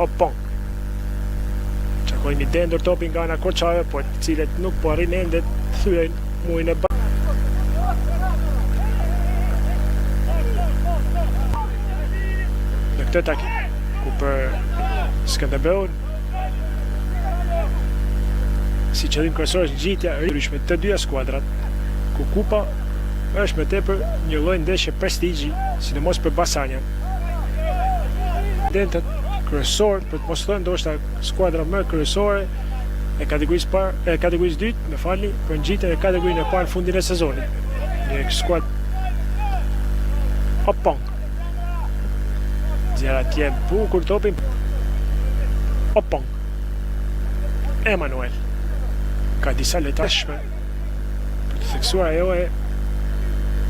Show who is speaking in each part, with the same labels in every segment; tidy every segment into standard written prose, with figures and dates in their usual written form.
Speaker 1: Opong. Qakojnë një dendur topin nga nga Koçave, por të cilët nuk po arrin ende të thyejnë muin e ba. Në këtë takim, ku për Skënderbeun si qëllim kryesor është ngjitja e ndryshme të dyja skuadrat, ku kupa është më tepër një lloj ndeshje prestigji, sidomos për Basanjan. Dentët kryesor, për të mos thënë ndoshta skuadra më kryesore e kategorisë parë, e kategorisë dytë, më falni, për ngjitjen e kategorinë e parë në fundin e sezonit. Një skuadër Opong. Zjera tje bukur topin. Opong. Emanuel. Ka disa letashme për të theksuar ajo e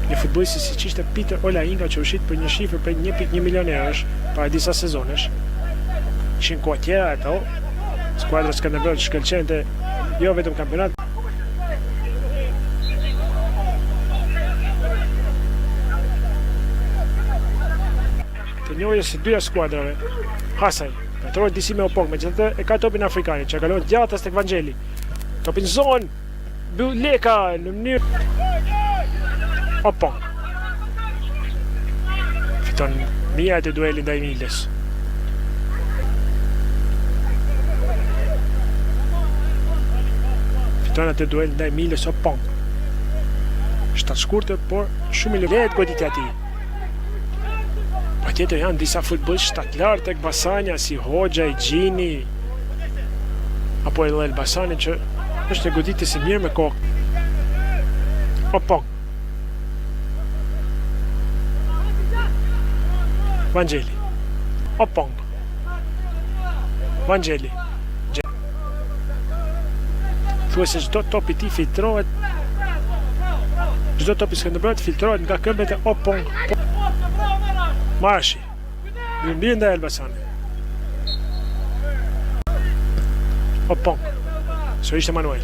Speaker 1: një futbollist si që ishte Peter Olainga, që ushit për një shifër për 1.1 milion eurosh para disa sezonesh. Ishin kohë tjera ato, skuadra Skënderbeut shkëlqente jo vetëm kampionat. Të njohjes së dyja skuadrave, Hasaj, patrohet disi me Opong, megjithatë e ka topin afrikanit, që kalon gjatas tek Vangjeli. Topin zonë, byll leka në mënyrë Opong. Fiton mija të dueli ndaj Miles. Fiton atë duel ndaj Miles Opong. Shtatë shkurtër, por shumë i lehtë goditja e tij. Patjetër janë disa futbollist shtatlar tek Basanja, si Hoxha, Gjini, apo edhe Elbasani, që është një goditje si mirë me kokë. Opong. Vangjeli. Opong. Vangjeli. Thuaj se çdo top i tij filtrohet. Çdo top i Skënderbeut filtrohet nga këmbët e Opong. Marshi. Mirë ndaj Elbasani. Opong. Sërish Emanuel.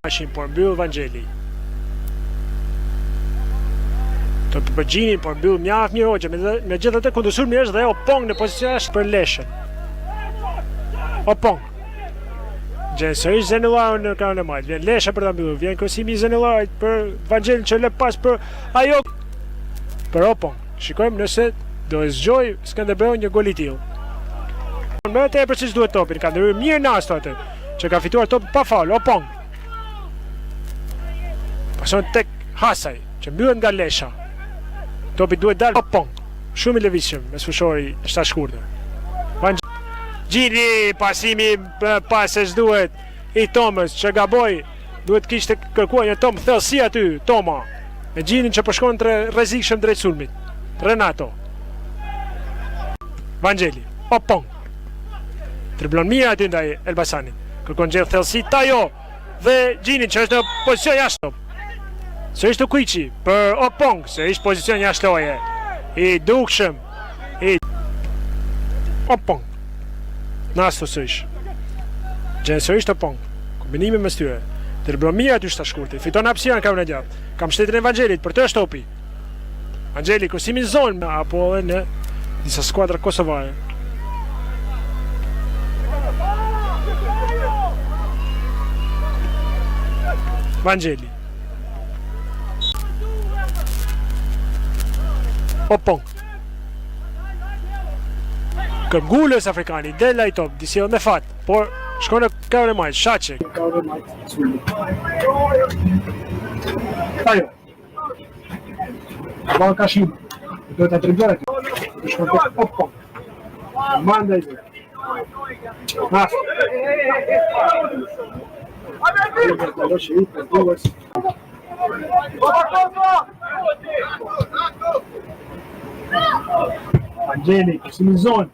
Speaker 1: Marshi por mbyll Vangjeli. Të përgjinin, por mbyll mjaft mirë Hoxha, megjithatë kundërsur mirë është dhe Opong në pozicion jashtë për Leshën. Opong. Gjen sërish Zenullarin në krahun e majt. Vjen Lesha për ta mbyllur, vjen krosimi i Zenullarit për Vangjeli që lë pas për ajo për Opong. Shikojmë nëse do e zgjoj Skënderbeu një gol i tillë. Më tepër siç duhet topin, ka ndërhyrë mirë Nasto atë, që ka fituar top pa faul. Opong. Pason tek Hasaj, që mbyllet nga Lesha. Topi duhet dalë Opong. Shumë i lëvizshëm me sfushori shtatshkurtër. Gjini, pasimi pas se s'duhet i Tomës që gaboj, duhet kishte kërkuar një Tom thellësi aty, Toma. Me Gjinin që përshkon të rrezikshëm drejt sulmit. Renato. Vangjeli. Opong. Triblon mirë aty ndaj Elbasanit. Kërkon gjithë thellësi Tajo dhe Gjinin që është në pozicion jashtë. Sërish të Kuiqi për Opong, sërish pozicion jashtëloje. I dukshëm. Opong. Nasto sërish. Gjenë sërish të Opong. Kombinimi mes tyre. Triblon mirë aty shtatshkurtër. Fiton hapësirën kamën e gjatë. Kam shtetin e Vangelit për të është topi. Vangjeli kursimi zonë apo edhe në disa skuadra kosovare. Vangjeli. Opong. Këmbgulës afrikani, del ai top, disi me fat, por shkon në krahun e majt, Shaqe. Krahun e majt, sulmi. Tajo. Ball Kashim. Duhet ta driblojë aty. Shkon tek Opong. Mandaj. Nas. Vangjeli, si në zonë.